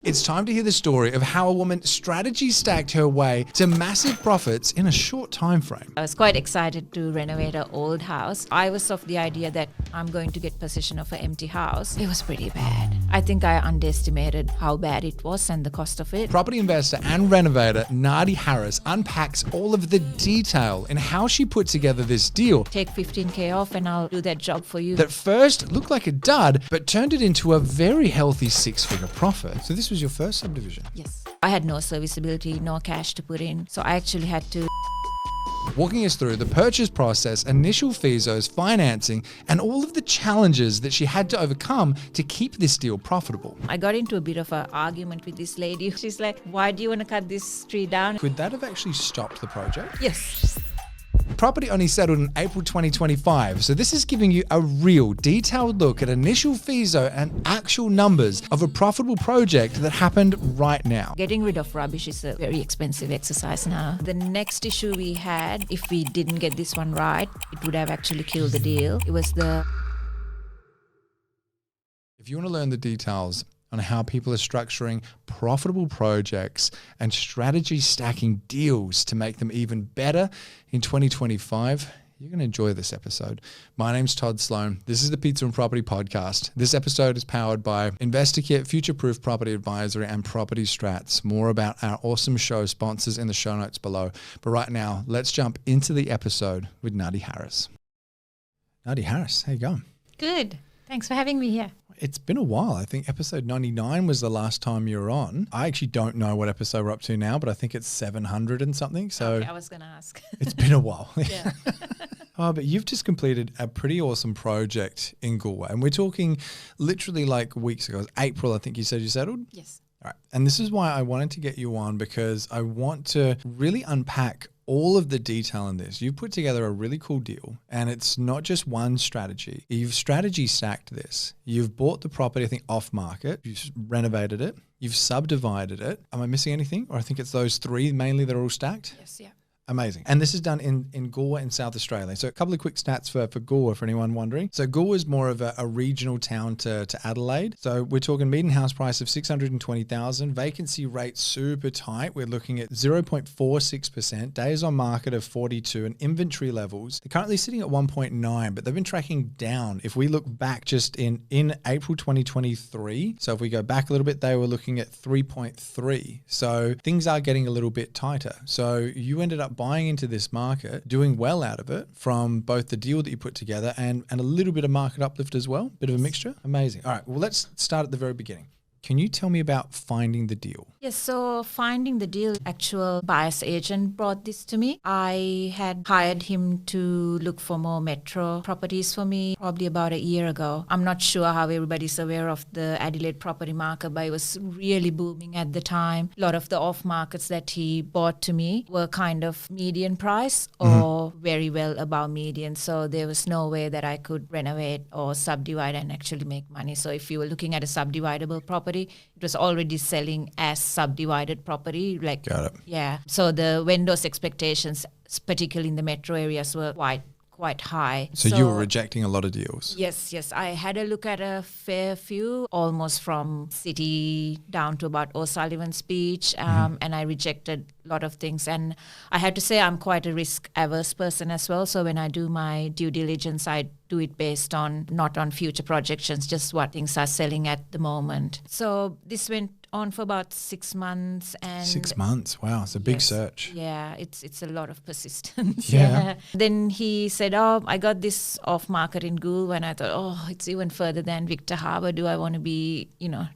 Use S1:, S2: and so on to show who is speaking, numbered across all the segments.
S1: It's time to hear the story of how a woman strategy stacked her way to massive profits in a short time frame.
S2: I was quite excited to renovate an old house. I was of the idea that I'm going to get possession of an empty house. It was pretty bad. I think I underestimated how bad it was and the cost of it.
S1: Property investor and renovator Nady Harris unpacks all of the detail in how she put together this deal.
S2: Take 15K off and I'll do that job for you.
S1: That first looked like a dud, but turned it into a very healthy six-figure profit. So this was your first subdivision?
S2: Yes. I had no serviceability, no cash to put in. So I actually had to...
S1: Walking us through the purchase process, initial fees, financing, and all of the challenges that she had to overcome to keep this deal profitable.
S2: I got into a bit of an argument with this lady. She's like, why do you want to cut this tree down?
S1: Could that have actually stopped the project?
S2: Yes.
S1: Property only settled in April 2025, so this is giving you a real detailed look at initial fees and actual numbers of a profitable project that happened right now.
S2: Getting rid of rubbish is a very expensive exercise now. The next issue we had, if we didn't get this one right, it would have actually killed the deal. It was the...
S1: If you want to learn the details on how people are structuring profitable projects and strategy stacking deals to make them even better in 2025, you're going to enjoy this episode. My name's Todd Sloan. This is the Pizza and Property Podcast. This episode is powered by InvestorKit, Future-Proof Property Advisory, and Property Strats. More about our awesome show sponsors in the show notes below. But right now, let's jump into the episode with Nady Harris. Nady Harris, how you going?
S3: Good. Thanks for having me here.
S1: It's been a while. I think episode 99 was the last time you were on. I actually don't know what episode we're up to now, but I think it's 700 and something. So
S2: Okay, I was going to ask.
S1: It's been a while.
S2: Yeah.
S1: But you've just completed a pretty awesome project in Galway. And we're talking literally like weeks ago. It was April, I think you said you settled?
S2: Yes.
S1: All right. And this is why I wanted to get you on, because I want to really unpack all of the detail in this. You've put together a really cool deal, and it's not just one strategy. You've strategy stacked this. You've bought the property, I think, off market. You've renovated it. You've subdivided it. Am I missing anything? Or I think it's those three mainly that are all stacked?
S2: Yes, yeah.
S1: Amazing. And this is done in Galway in South Australia. So a couple of quick stats for Galway for anyone wondering. So Galway is more of a regional town to Adelaide. So we're talking median house price of 620,000, vacancy rate super tight. We're looking at 0.46%, days on market of 42, and inventory levels. They're currently sitting at 1.9, but they've been tracking down. If we look back just in April 2023, so if we go back a little bit, they were looking at 3.3. So things are getting a little bit tighter. So you ended up buying into this market, doing well out of it from both the deal that you put together and a little bit of market uplift as well, bit of a mixture. Amazing. All right, well, let's start at the very beginning. Can you tell me about finding the deal?
S2: Yes, so finding the deal, actual buyer's agent brought this to me. I had hired him to look for more metro properties for me probably about a year ago. I'm not sure how everybody's aware of the Adelaide property market, but it was really booming at the time. A lot of the off markets that he bought to me were kind of median price or very well above median. So there was no way that I could renovate or subdivide and actually make money. So if you were looking at a subdividable property, it was already selling as subdivided property. Like,
S1: got it.
S2: Yeah. So the vendors' expectations, particularly in the metro areas, were quite high.
S1: So you were rejecting a lot of deals?
S2: Yes. I had a look at a fair few, almost from city down to about O'Sullivan's Beach, and I rejected a lot of things. And I had to say I'm quite a risk-averse person as well. So when I do my due diligence, I do it based on, not on future projections, just what things are selling at the moment. So this went on for about 6 months. And
S1: 6 months. Wow, it's a big search.
S2: Yeah, it's a lot of persistence.
S1: Yeah.
S2: Then he said, I got this off market in Galway, and I thought, it's even further than Victor Harbour. Do I want to be,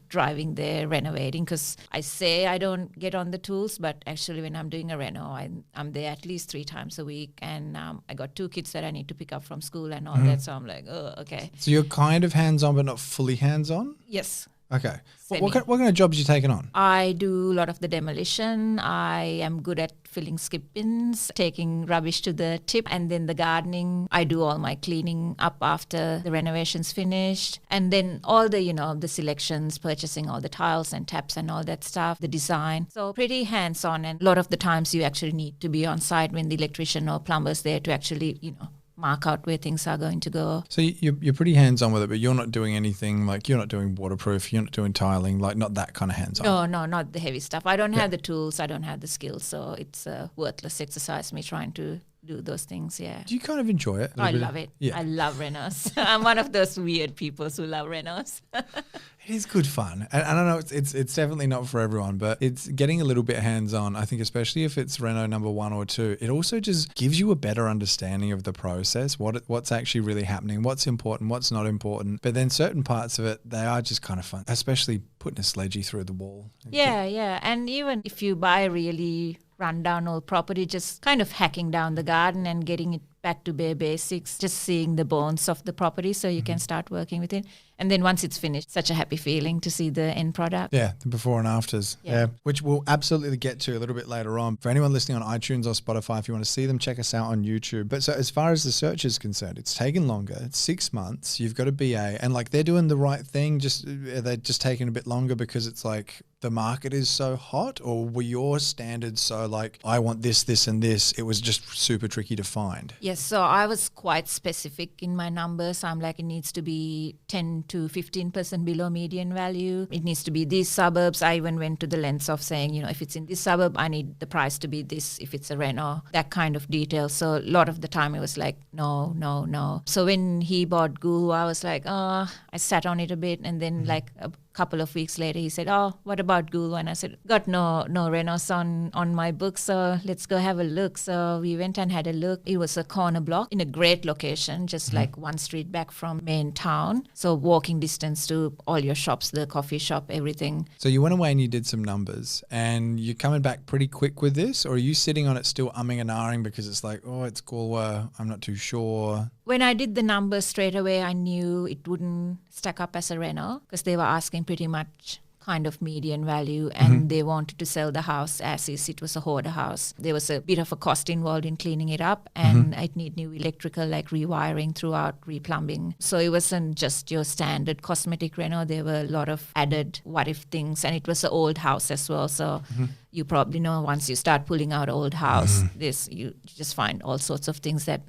S2: driving there, renovating? Because I say I don't get on the tools, but actually when I'm doing a reno, I'm there at least 3 times a week, and I got 2 kids that I need to pick up from school and all that. So I'm like, okay.
S1: So you're kind of hands-on, but not fully hands-on?
S2: Yes.
S1: Okay. What kind of jobs are you taking on?
S2: I do a lot of the demolition. I am good at filling skip bins, taking rubbish to the tip, and then the gardening. I do all my cleaning up after the renovation's finished. And then all the, the selections, purchasing all the tiles and taps and all that stuff, the design. So pretty hands-on. And a lot of the times you actually need to be on site when the electrician or plumber's there to actually, mark out where things are going to go.
S1: So you're pretty hands-on with it, but you're not doing anything like you're not doing waterproof, you're not doing tiling, like not that kind of hands-on.
S2: No, not the heavy stuff. I don't have the tools. I don't have the skills. So it's a worthless exercise, me trying to do those things, yeah.
S1: Do you kind of enjoy it?
S2: I love it.
S1: Yeah.
S2: I love renos. I'm one of those weird people who love renos.
S1: It is good fun. And I don't know, it's definitely not for everyone, but it's getting a little bit hands-on. I think especially if it's reno number 1 or 2, it also just gives you a better understanding of the process, what's actually really happening, what's important, what's not important. But then certain parts of it, they are just kind of fun, especially putting a sledgie through the wall.
S2: Yeah. And even if you buy a really rundown old property, just kind of hacking down the garden and getting it back to bare basics, just seeing the bones of the property so you can start working with it. And then once it's finished, such a happy feeling to see the end product.
S1: Yeah, the before and afters. Yeah. Which we'll absolutely get to a little bit later on. For anyone listening on iTunes or Spotify, if you want to see them, check us out on YouTube. But so as far as the search is concerned, it's taken longer. It's 6 months. You've got a BA and like they're doing the right thing. They're just taking a bit longer because it's like the market is so hot, or were your standards so like, I want this, this, and this? It was just super tricky to find.
S2: Yes, so I was quite specific in my numbers. I'm like, it needs to be 10 to 15% below median value. It needs to be these suburbs. I even went to the lengths of saying, if it's in this suburb, I need the price to be this. If it's a reno, that kind of detail. So a lot of the time it was like, no. So when he bought Ghoul, I was like, I sat on it a bit, and then like a couple of weeks later he said, what about Ghoul? And I said, got no renos on my book, so let's go have a look. So we went and had a look. It was a corner block in a great location, just like one street back from main town, so walking distance to all your shops, the coffee shop, everything.
S1: So you went away and you did some numbers, and you're coming back pretty quick with this, or are you sitting on it still umming and ahhing because it's like, it's Galway, I'm not too sure?
S2: When I did the numbers straight away, I knew it wouldn't stack up as a reno because they were asking pretty much kind of median value, and they wanted to sell the house as is. It was a hoarder house. There was a bit of a cost involved in cleaning it up, and it need new electrical, like rewiring throughout, replumbing. So it wasn't just your standard cosmetic reno. There were a lot of added what if things, and it was an old house as well. So you probably know once you start pulling out old house, you just find all sorts of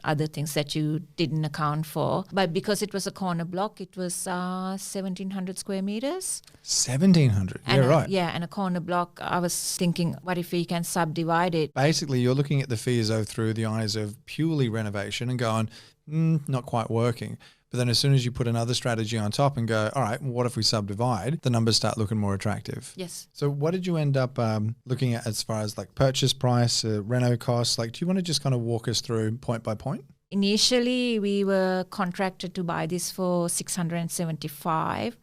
S2: other things that you didn't account for. But because it was a corner block, it was 1,700 square meters.
S1: 1,700, right.
S2: Yeah, and a corner block, I was thinking, what if we can subdivide it?
S1: Basically, you're looking at the FISO through the eyes of purely renovation and going, not quite working. But then as soon as you put another strategy on top and go, all right, well, what if we subdivide? The numbers start looking more attractive.
S2: Yes.
S1: So what did you end up looking at as far as like purchase price, reno costs? Like, do you want to just kind of walk us through point by point?
S2: Initially, we were contracted to buy this for $675.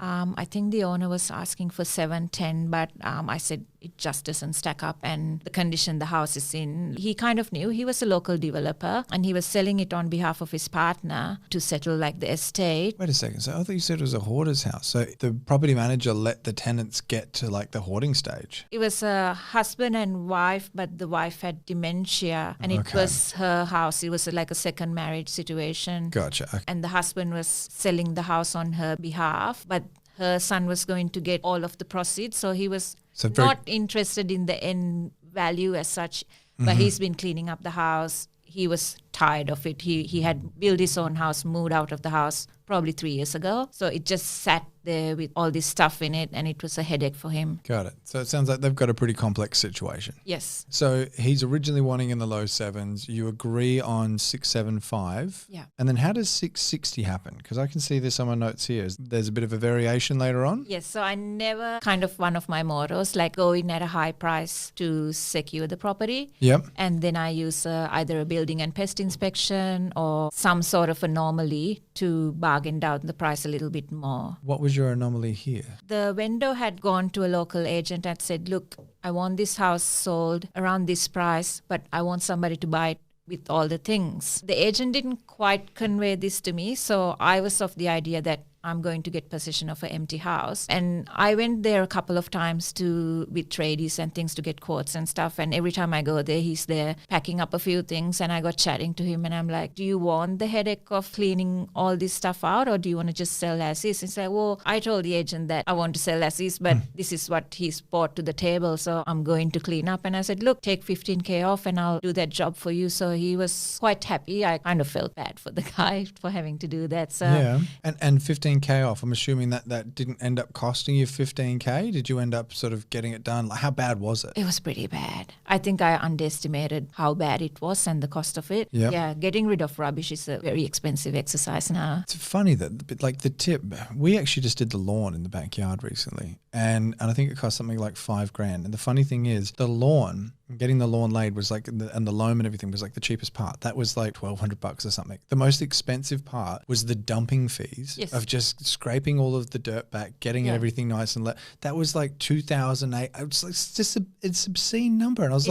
S2: I think the owner was asking for $710, but I said it just doesn't stack up, and the condition the house is in. He kind of knew. He was a local developer, and he was selling it on behalf of his partner to settle like the estate.
S1: Wait a second. So I thought you said it was a hoarder's house. So the property manager let the tenants get to like the hoarding stage.
S2: It was a husband and wife, but the wife had dementia, and it was her house. It was like a second marriage situation.
S1: Gotcha. Okay.
S2: And the husband was selling the house on her behalf, but her son was going to get all of the proceeds. So he was not interested in the end value as such, but he's been cleaning up the house. He was tired of it. He had built his own house, moved out of the house probably 3 years ago. So it just sat there with all this stuff in it, and it was a headache for him.
S1: Got it. So it sounds like they've got a pretty complex situation.
S2: Yes.
S1: So he's originally wanting in the low sevens. You agree on 675.
S2: Yeah.
S1: And then how does 660 happen? Because I can see this on my notes here. There's a bit of a variation later on.
S2: Yes. So I never, kind of one of my mottos, like go in at a high price to secure the property.
S1: Yep.
S2: And then I use either a building and pest inspection or some sort of anomaly to bargain down the price a little bit more.
S1: What was your anomaly here?
S2: The vendor had gone to a local agent and said, look, I want this house sold around this price, but I want somebody to buy it with all the things. The agent didn't quite convey this to me, so I was of the idea that I'm going to get possession of an empty house. And I went there a couple of times with tradies and things to get quotes and stuff. And every time I go there, he's there packing up a few things. And I got chatting to him and I'm like, do you want the headache of cleaning all this stuff out or do you want to just sell as is? He's like, well, I told the agent that I want to sell as is, but this is what he's brought to the table. So I'm going to clean up. And I said, look, take 15K off and I'll do that job for you. So he was quite happy. I kind of felt bad for the guy for having to do that. So
S1: yeah, and 15K off. I'm assuming that didn't end up costing you 15K. Did you end up sort of getting it done? Like, how bad was it?
S2: It was pretty bad. I think I underestimated how bad it was and the cost of it.
S1: Yep.
S2: Yeah, getting rid of rubbish is a very expensive exercise now.
S1: It's funny that, like the tip, we actually just did the lawn in the backyard recently, and I think it cost something like $5,000. And the funny thing is, the lawn, getting the lawn laid was like, and the loam and everything was like the cheapest part. That was like $1,200 or something. The most expensive part was the dumping fees of just scraping all of the dirt back, getting everything nice and that was like $2,008. It's like it's obscene number, and I was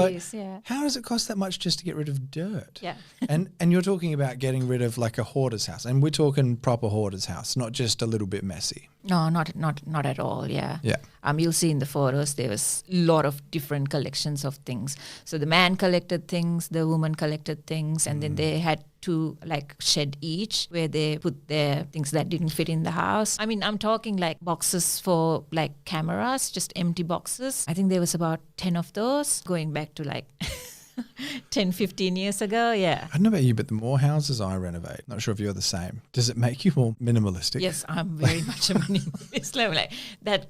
S1: how does it cost that much just to get rid of dirt?
S2: Yeah,
S1: and you're talking about getting rid of like a hoarder's house, and we're talking proper hoarder's house, not just a little bit messy.
S2: No, not at all. Yeah.
S1: Yeah.
S2: You'll see in the photos there was a lot of different collections of things. So the man collected things, the woman collected things, and then they had to like shed each where they put their things that didn't fit in the house. I mean, I'm talking like boxes for like cameras, just empty boxes. I think there was about 10 of those going back to like 10, 15 years ago, yeah.
S1: I don't know about you, but the more houses I renovate, not sure if you're the same, does it make you more minimalistic?
S2: Yes, I'm very much a minimalist. Like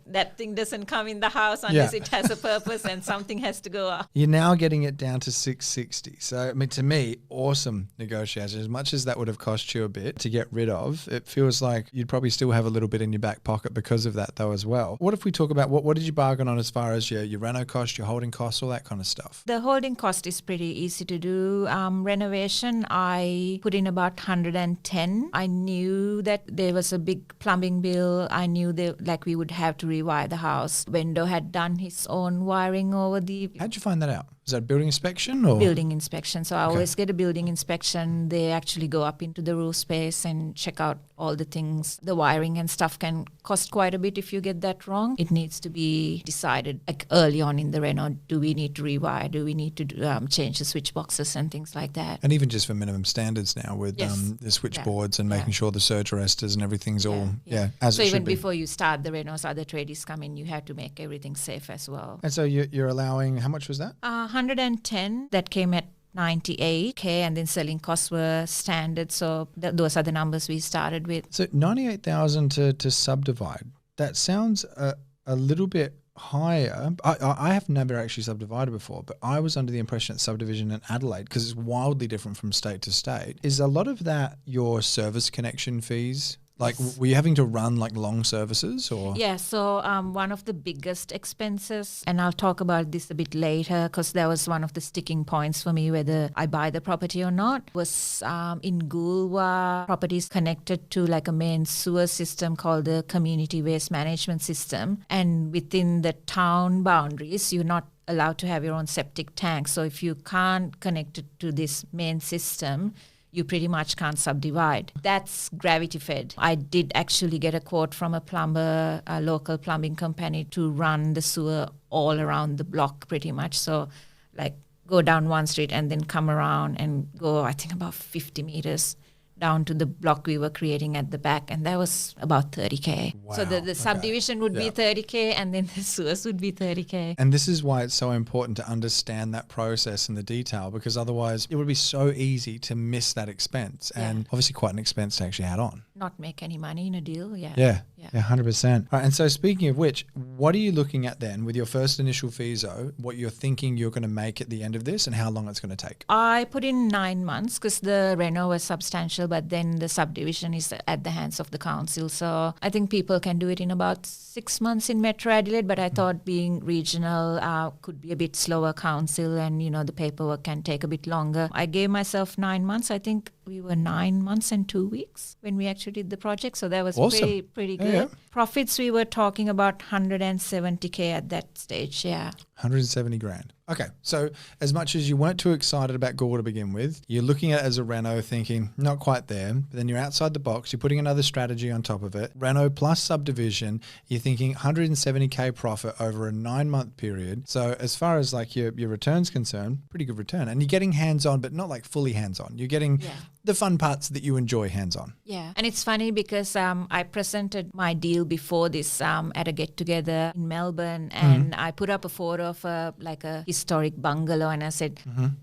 S2: that thing doesn't come in the house unless it has a purpose and something has to go up.
S1: You're now getting it down to 660. So, I mean, to me, awesome negotiation. As much as that would have cost you a bit to get rid of, it feels like you'd probably still have a little bit in your back pocket because of that though as well. What if we talk about what did you bargain on as far as your reno cost, your holding costs, all that kind of stuff?
S2: The holding cost is pretty easy to do. Renovation, I put in about 110. I knew that there was a big plumbing bill. I knew that we would have to rewire the house. Vendor had done his own wiring over the...
S1: How'd you find that out? Is that a building inspection or?
S2: Building inspection. So I always get a building inspection. They actually go up into the roof space and check out all the things. The wiring and stuff can cost quite a bit if you get that wrong. It needs to be decided like early on in the reno. Do we need to rewire? Do we need to change the switch boxes and things like that?
S1: And even just for minimum standards now with the switchboards and making sure the surge arresters and everything's all as
S2: so
S1: it should be.
S2: So even before you start the renos, other tradies come in, you have to make everything safe as well.
S1: And so you're allowing, how much was that?
S2: 110. That came at 98K, and then selling costs were standard. So those are the numbers we started with.
S1: So 98,000 to subdivide. That sounds a little bit higher. I have never actually subdivided before, but I was under the impression that subdivision in Adelaide, because it's wildly different from state to state, is a lot of that your service connection fees? Like, were you having to run like long services or?
S2: Yeah, so one of the biggest expenses, and I'll talk about this a bit later because that was one of the sticking points for me whether I buy the property or not, was in Goolwa, properties connected to like a main sewer system called the Community Waste Management System. And within the town boundaries, you're not allowed to have your own septic tank. So if you can't connect it to this main system, you pretty much can't subdivide. That's gravity fed. I did actually get a quote from a plumber, a local plumbing company, to run the sewer all around the block pretty much. So like go down one street and then come around and go, I think about 50 meters down to the block we were creating at the back, and that was about 30K.
S1: Wow.
S2: So the subdivision would be 30K, and then the sewers would be 30K.
S1: And this is why it's so important to understand that process and the detail, because otherwise it would be so easy to miss that expense, and obviously quite an expense to actually add on.
S2: Not make any money in a deal,
S1: Yeah, 100%. All right, and so speaking of which, what are you looking at then with your first initial FISO, what you're thinking you're going to make at the end of this and how long it's going to take?
S2: I put in 9 months because the reno was substantial, but then the subdivision is at the hands of the council. So I think people can do it in about 6 months in Metro Adelaide, but I thought being regional could be a bit slower council, and, you know, the paperwork can take a bit longer. I gave myself 9 months. I think we were 9 months and 2 weeks when we actually did the project. So that was
S1: awesome.
S2: pretty good.
S1: Yeah.
S2: Profits, we were talking about 170K at that stage. Yeah.
S1: 170 grand. Okay. So as much as you weren't too excited about Gore to begin with, you're looking at it as a reno thinking, not quite there. But then you're outside the box. You're putting another strategy on top of it. Reno plus subdivision. You're thinking 170K profit over a 9-month period. So as far as like your return's concerned, pretty good return. And you're getting hands-on, but not like fully hands-on. You're getting the fun parts that you enjoy hands-on.
S2: Yeah. And it's funny because I presented my deal before this at a get-together in Melbourne, and I put up a photo of a historic bungalow, and I said,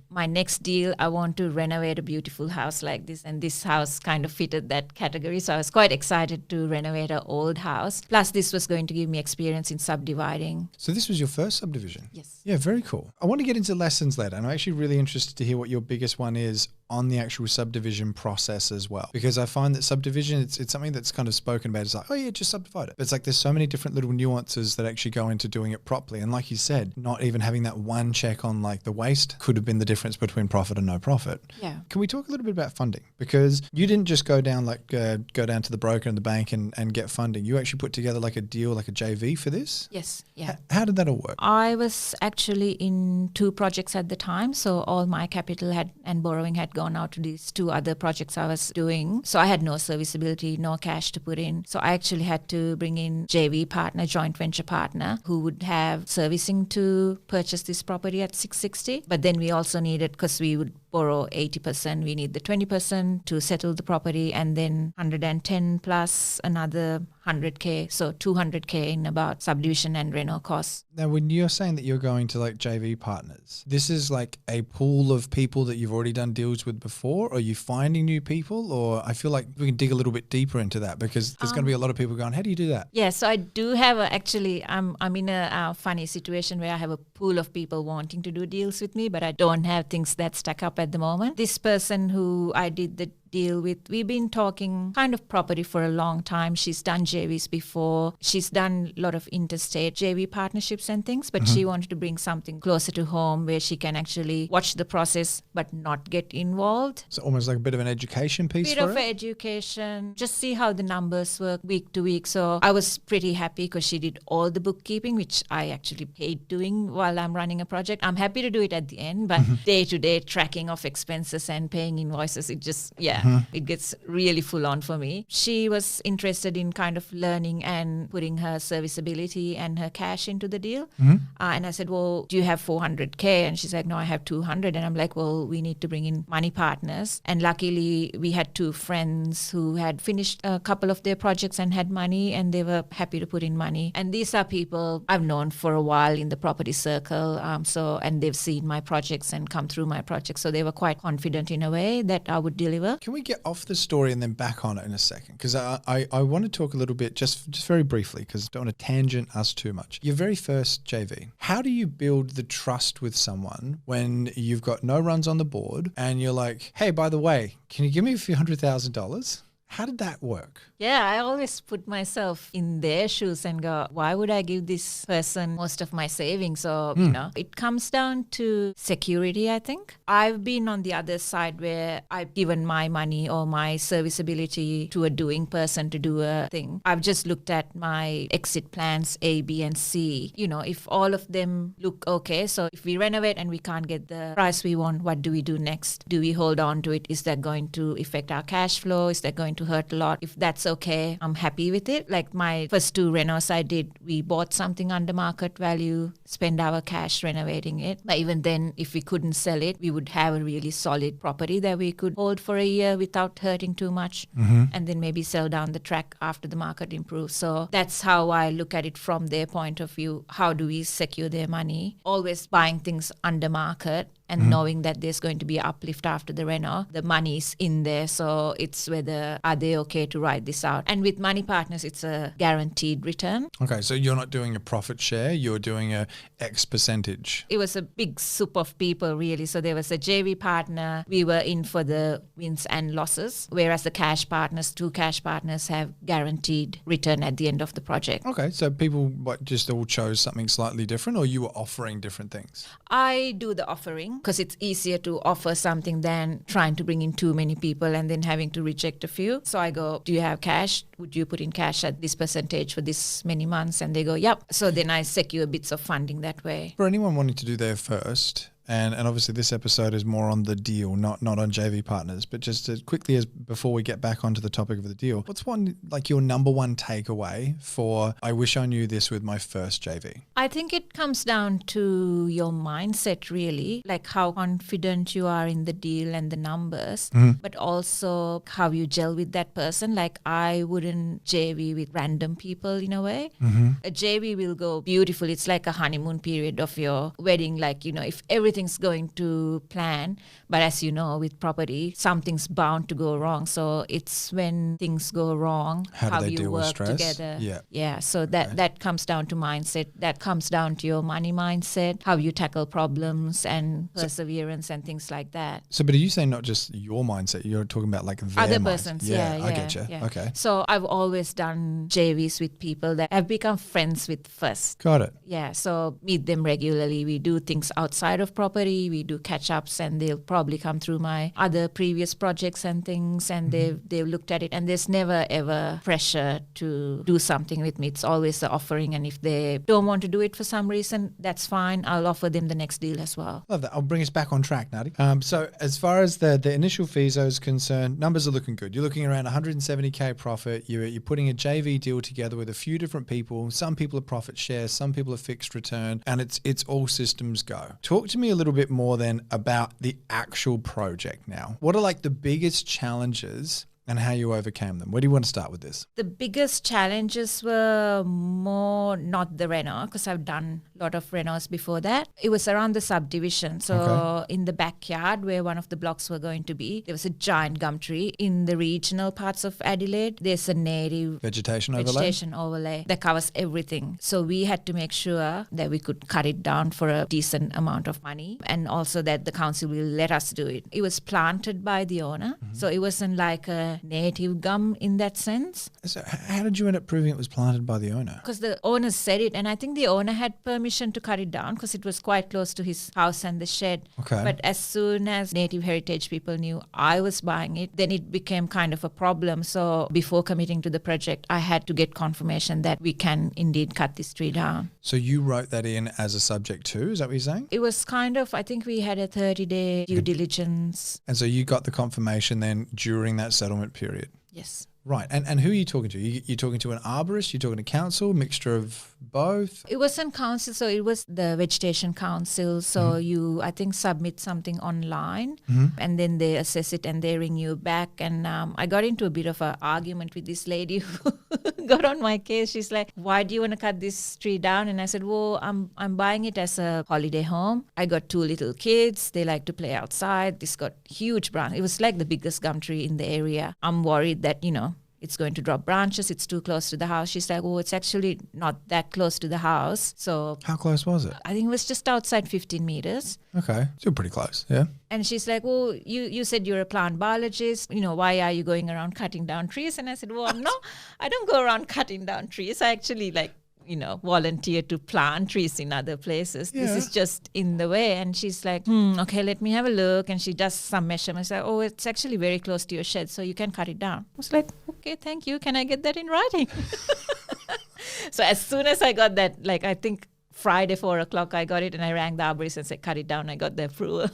S2: my next deal, I want to renovate a beautiful house like this, and this house kind of fitted that category. So I was quite excited to renovate an old house. Plus, this was going to give me experience in subdividing.
S1: So this was your first subdivision?
S2: Yes.
S1: Yeah, very cool. I want to get into lessons later, and I'm actually really interested to hear what your biggest one is on the actual subdivision process as well, because I find that subdivision, it's something that's kind of spoken about. It's like, oh yeah, just subdivide it. But it's like there's so many different little nuances that actually go into doing it properly. And like you said, not even having that one check on like the waste could have been the difference between profit and no profit.
S2: Yeah.
S1: Can we talk a little bit about funding? Because you didn't just go down to the broker and the bank and get funding. You actually put together like a deal, like a JV for this?
S2: Yes. Yeah.
S1: How did that all work?
S2: I was actually in 2 projects at the time. So all my capital and borrowing had gone out to these 2 other projects I was doing. So I had no serviceability, no cash to put in. So I actually had to bring in JV partner, joint venture partner, who would have servicing to purchase this property at 660. But then we also needed, because we would borrow 80%, we need the 20% to settle the property, and then 110 plus another 100K, so 200K in about subdivision and reno costs.
S1: Now, when you're saying that you're going to like JV partners, this is like a pool of people that you've already done deals with before? Or are you finding new people? Or I feel like we can dig a little bit deeper into that, because there's going to be a lot of people going, how do you do that?
S2: Yeah, so I do have I'm in a funny situation where I have a pool of people wanting to do deals with me, but I don't have things that stack up at the moment. This person who I did the deal with, we've been talking kind of property for a long time. She's done JVs before. She's done a lot of interstate JV partnerships and things, but she wanted to bring something closer to home where she can actually watch the process but not get involved.
S1: So almost like a bit of an education piece for it?
S2: Bit of education, just see how the numbers work week to week. So I was pretty happy because she did all the bookkeeping, which I actually hate doing while I'm running a project. I'm happy to do it at the end, but day-to-day tracking of expenses and paying invoices, it just, it gets really full on for me. She was interested in kind of learning and putting her serviceability and her cash into the deal. And I said, well, do you have 400K? And she's like, no, I have 200. And I'm like, well, we need to bring in money partners. And luckily we had 2 friends who had finished a couple of their projects and had money, and they were happy to put in money. And these are people I've known for a while in the property circle. And they've seen my projects and come through my projects. So they were quite confident in a way that I would deliver.
S1: Can we get off the story and then back on it in a second? Because I want to talk a little bit, just very briefly, because I don't want to tangent us too much. Your very first JV, how do you build the trust with someone when you've got no runs on the board and you're like, hey, by the way, can you give me a few $100,000? How did that work?
S2: Yeah, I always put myself in their shoes and go, why would I give this person most of my savings? So, it comes down to security, I think. I've been on the other side where I've given my money or my serviceability to a doing person to do a thing. I've just looked at my exit plans A, B, and C. If all of them look okay, so if we renovate and we can't get the price we want, what do we do next? Do we hold on to it? Is that going to affect our cash flow? Is that going to hurt a lot? If that's okay, I'm happy with it. Like my first 2 renos I did, we bought something under market value, spend our cash renovating it. But even then, if we couldn't sell it, we would have a really solid property that we could hold for a year without hurting too much, and then maybe sell down the track after the market improves. So that's how I look at it from their point of view. How do we secure their money? Always buying things under market and knowing that there's going to be an uplift after the reno. The money's in there, so it's whether are they okay to ride this out. And with money partners, it's a guaranteed return.
S1: Okay, so you're not doing a profit share, you're doing a X percentage.
S2: It was a big soup of people, really. So there was a JV partner. We were in for the wins and losses, whereas the cash partners, 2 cash partners, have guaranteed return at the end of the project.
S1: Okay, so people just all chose something slightly different, or you were offering different things?
S2: I do the offering. wrong, because it's easier to offer something than trying to bring in too many people and then having to reject a few. So I go, do you have cash? Would you put in cash at this percentage for this many months? And they go, yep. So then I secure bits of funding that way.
S1: For anyone wanting to do their first, and obviously this episode is more on the deal, not on JV partners, but just as quickly as before we get back onto the topic of the deal, what's your number one takeaway for I wish I knew this with my first JV?
S2: I think it comes down to your mindset, really, like how confident you are in the deal and the numbers, but also how you gel with that person. Like I wouldn't JV with random people in a way. A JV will go beautiful. It's like a honeymoon period of your wedding. Like, if everything's going to plan, but as you know, with property, something's bound to go wrong. So it's when things go wrong, how
S1: do they
S2: you
S1: deal with
S2: work
S1: stress?
S2: together.
S1: Yeah.
S2: So that comes down to mindset. That comes down to your money mindset, how you tackle problems and perseverance and things like that.
S1: So, but are you saying not just your mindset? You're talking about like their
S2: Other
S1: mindset.
S2: persons, yeah.
S1: I get you.
S2: Yeah.
S1: Okay.
S2: So I've always done JVs with people that I've become friends with first.
S1: Got it.
S2: Yeah, so meet them regularly. We do things outside of property. We do catch-ups, and they'll probably come through my other previous projects and things, and they've looked at it. And there's never, ever pressure to do something with me. It's always the offering. And if they don't want to do it for some reason, that's fine. I'll offer them the next deal as well.
S1: Love that. I'll bring us back on track, Nady. So as far as the initial fees is concerned, numbers are looking good. You're looking around 170K profit. You're putting a JV deal together with a few different people. Some people are profit share, some people are fixed return, and it's all systems go. Talk to me a little bit more then about the actual project now. What are like the biggest challenges and how you overcame them? Where do you want to start with this?
S2: The biggest challenges were more not the reno, because I've done a lot of renos before that. It was around the subdivision. So in the backyard where one of the blocks were going to be, there was a giant gum tree. In the regional parts of Adelaide, there's a native
S1: vegetation
S2: overlay that covers everything. So we had to make sure that we could cut it down for a decent amount of money, and also that the council will let us do it. It was planted by the owner. So it wasn't like a native gum in that sense.
S1: So how did you end up proving it was planted by the owner?
S2: Because the owner said it, and I think the owner had permission to cut it down because it was quite close to his house and the shed.
S1: Okay.
S2: But as soon as native heritage people knew I was buying it, then it became kind of a problem. So before committing to the project, I had to get confirmation that we can indeed cut this tree down.
S1: So you wrote that in as a subject too, is that what you're saying?
S2: It was kind of, I think we had a 30-day due diligence.
S1: And so you got the confirmation then during that settlement period?
S2: Yes.
S1: Right. And who are you talking to? You're talking to an arborist? You're talking to council? Mixture of both?
S2: It wasn't council, so it was the vegetation council. So you, I think, submit something online and then they assess it and they ring you back. And I got into a bit of an argument with this lady who got on my case. She's like, why do you want to cut this tree down? And I said, well, I'm buying it as a holiday home. I got 2 little kids. They like to play outside. This got huge branch. It was like the biggest gum tree in the area. I'm worried that, it's going to drop branches. It's too close to the house. She's like, oh, it's actually not that close to the house. So
S1: how close was it?
S2: I think it was just outside 15 meters.
S1: Okay. Still pretty close. Yeah.
S2: And she's like, well, you said you're a plant biologist. Why are you going around cutting down trees? And I said, well, no, I don't go around cutting down trees. I actually volunteer to plant trees in other places. Yeah. This is just in the way. And she's like, okay, let me have a look. And she does some measurements. Like, oh, it's actually very close to your shed, so you can cut it down. I was like, okay, thank you. Can I get that in writing? So as soon as I got that, I think Friday 4:00, I got it and I rang the arborist and said, cut it down. I got the approval.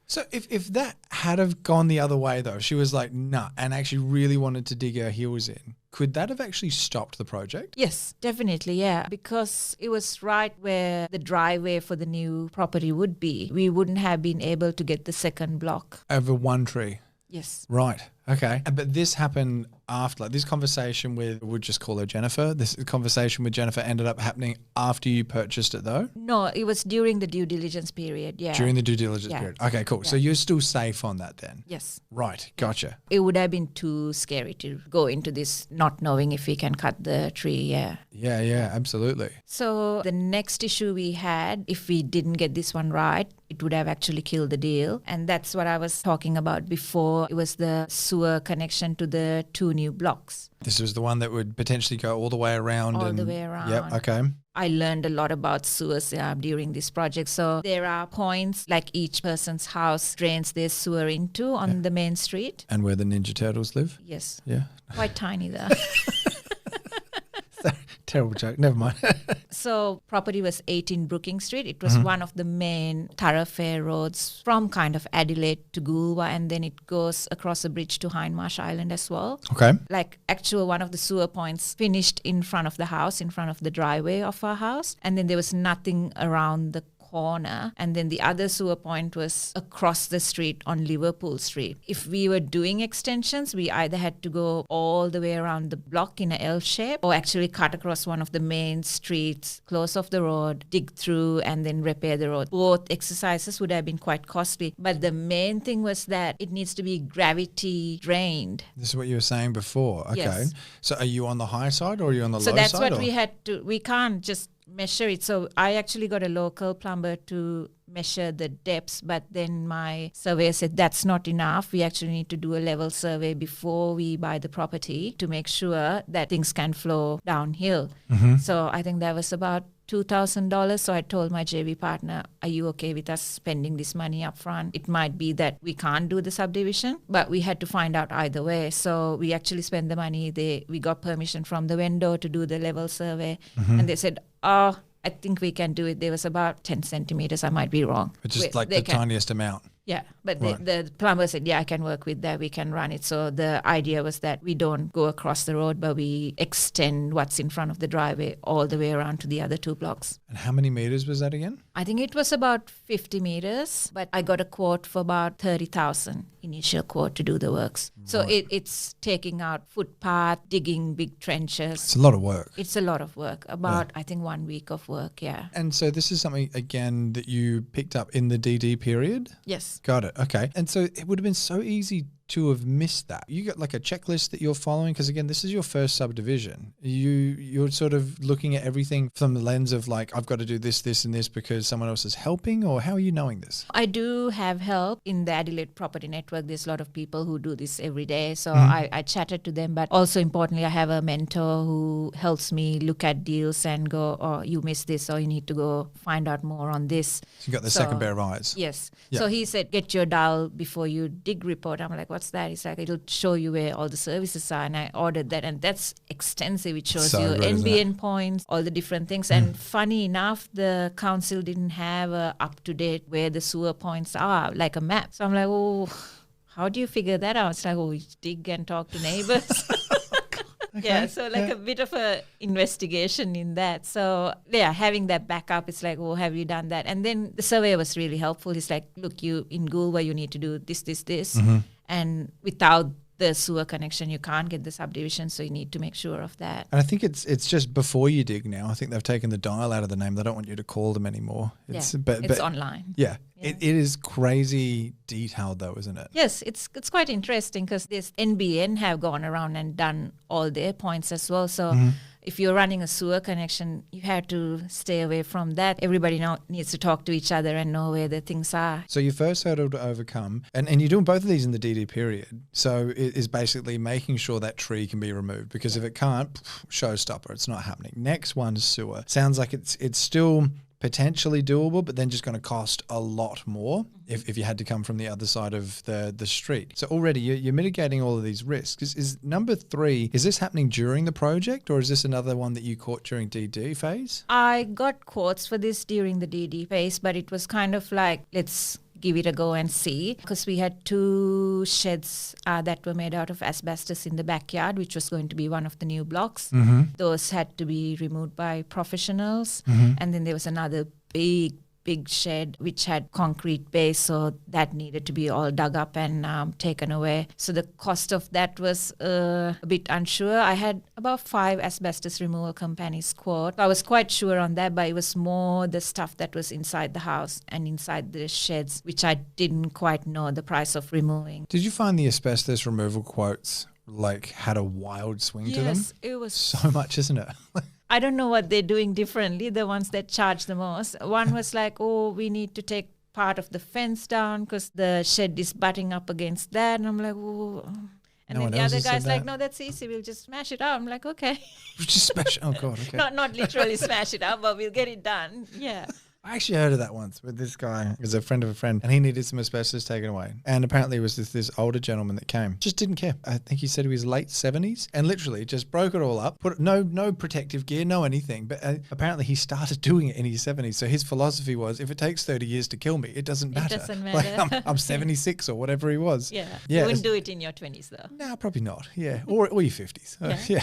S1: So if that had have gone the other way though, she was like, nah, and actually really wanted to dig her heels in, could that have actually stopped the project?
S2: Yes, definitely, yeah. Because it was right where the driveway for the new property would be. We wouldn't have been able to get the second block.
S1: Over one tree?
S2: Yes.
S1: Right. Okay. But this happened after, this conversation with, we'll just call her Jennifer. This conversation with Jennifer ended up happening after you purchased it though?
S2: No, it was during the due diligence period, yeah.
S1: During the due diligence period. Okay, cool. Yeah. So you're still safe on that then?
S2: Yes.
S1: Right. Gotcha.
S2: It would have been too scary to go into this not knowing if we can cut the tree, yeah.
S1: Yeah, absolutely.
S2: So the next issue we had, if we didn't get this one right, it would have actually killed the deal. And that's what I was talking about before. It was the sewer connection to the 2 new blocks.
S1: This was the one that would potentially go all the way around.
S2: All the way around.
S1: Yep, okay.
S2: I learned a lot about sewers during this project. So there are points like each person's house drains their sewer into on the main street.
S1: And where the Ninja Turtles live?
S2: Yes.
S1: Yeah.
S2: Quite tiny though.
S1: Terrible joke. Never mind.
S2: So property was 18 Brookings Street. It was one of the main thoroughfare roads from kind of Adelaide to Goolwa, and then it goes across a bridge to Hindmarsh Island as well.
S1: Okay.
S2: Like actual one of the sewer points finished in front of the house, in front of the driveway of our house. And then there was nothing around the corner, and then the other sewer point was across the street on Liverpool Street. If we were doing extensions, we either had to go all the way around the block in a L shape or actually cut across one of the main streets, close off the road, dig through and then repair the road. Both exercises would have been quite costly, but the main thing was that it needs to be gravity drained.
S1: This is what you were saying before. Okay.
S2: Yes.
S1: So are you on the high side or are you on the low side?
S2: So that's what we had to, we can't just measure it. So I actually got a local plumber to measure the depths, but then my surveyor said that's not enough. We actually need to do a level survey before we buy the property to make sure that things can flow downhill. So I think that was about $2,000. So I told my JV partner, are you okay with us spending this money up front? It might be that we can't do the subdivision, but we had to find out either way. So we actually spent the money. We got permission from the vendor to do the level survey. And they said, oh, I think we can do it. There was about 10 centimeters. I might be wrong.
S1: But just like the tiniest amount.
S2: Yeah, but
S1: Right.
S2: the plumber said, yeah, I can work with that. We can run it. So the idea was that we don't go across the road, but we extend what's in front of the driveway all the way around to the other 2 blocks.
S1: And how many meters was that again?
S2: I think it was about 50 meters, but I got a quote for about 30,000 initial quote to do the works. So it's taking out footpath, digging big trenches.
S1: It's a lot of work.
S2: It's a lot of work, about I think 1 week of work, yeah.
S1: And so this is something, again, that you picked up in the DD period?
S2: Yes.
S1: Got it. Okay. And so it would have been so easy to have missed that. You got like a checklist that you're following because again, this is your first subdivision. You're sort of looking at everything from the lens of like, I've got to do this, this and this because someone else is helping, or how are you knowing this?
S2: I do have help in the Adelaide Property Network. There's a lot of people who do this every day. So I chatted to them, but also importantly, I have a mentor who helps me look at deals and go, oh, you missed this, or you need to go find out more on this.
S1: So you got the second pair of eyes.
S2: Yes.
S1: Yeah.
S2: So he said, get your dial before you dig report. I'm like, what's that? He's like, it'll show you where all the services are. And I ordered that. And that's extensive. It shows
S1: So
S2: you
S1: good, isn't
S2: NBN points, all the different things. And funny enough, the council didn't have a up-to-date where the sewer points are, like a map. So I'm like, oh, how do you figure that out? It's like, oh, we dig and talk to neighbors. Yeah, so like a bit of a investigation in that. So yeah, having that backup, it's like, oh, have you done that? And then the surveyor was really helpful. He's like, look, you in Goolwa, you need to do this, this, this. And without the sewer connection, you can't get the subdivision, so you need to make sure of that.
S1: And I think it's just before you dig now. I think they've taken the dial out of the name. They don't want you to call them anymore.
S2: It's
S1: But
S2: online.
S1: Yeah. It is crazy detailed though, isn't it?
S2: Yes, it's quite interesting because this NBN have gone around and done all their points as well. So if you're running a sewer connection, you have to stay away from that. Everybody now needs to talk to each other and know where the things are.
S1: So your first hurdle to overcome, and you're doing both of these in the DD period, so it is basically making sure that tree can be removed, because if it can't, showstopper, it's not happening. Next one is sewer. Sounds like it's still potentially doable, but then just going to cost a lot more if you had to come from the other side of the street. So already you're mitigating all of these risks. Is number 3, is this happening during the project, or is this another one that you caught during DD phase?
S2: I got quotes for this during the DD phase, but it was kind of like, let's give it a go and see, because we had 2 sheds that were made out of asbestos in the backyard, which was going to be one of the new blocks. Those had to be removed by professionals. And then there was another big shed which had concrete base, so that needed to be all dug up and taken away. So the cost of that was a bit unsure. I had about 5 asbestos removal companies quote. I was quite sure on that, but it was more the stuff that was inside the house and inside the sheds, which I didn't quite know the price of removing.
S1: Did you find the asbestos removal quotes like had a wild swing to them?
S2: Yes, it was
S1: So much, isn't it?
S2: I don't know what they're doing differently, the ones that charge the most. One was like, oh, we need to take part of the fence down because the shed is butting up against that. And I'm like, oh. And
S1: No
S2: then
S1: one
S2: the
S1: else
S2: other
S1: has said
S2: guy's like,
S1: that?
S2: no, that's easy. We'll just smash it up. I'm like, okay.
S1: Just special. Oh God. Okay.
S2: Not literally smash it up, but we'll get it done. Yeah.
S1: I actually heard of that once with this guy. He was a friend of a friend, and he needed some asbestos taken away. And apparently, it was this older gentleman that came, just didn't care. I think he said he was late 70s, and literally just broke it all up. Put no protective gear, no anything. But apparently, he started doing it in his 70s. So his philosophy was, if it takes 30 years to kill me, it doesn't matter.
S2: It doesn't matter.
S1: Like I'm 76 or whatever he was.
S2: Yeah.
S1: Yeah.
S2: You wouldn't do it in your 20s, though.
S1: No, probably not. Yeah, or your 50s. Yeah.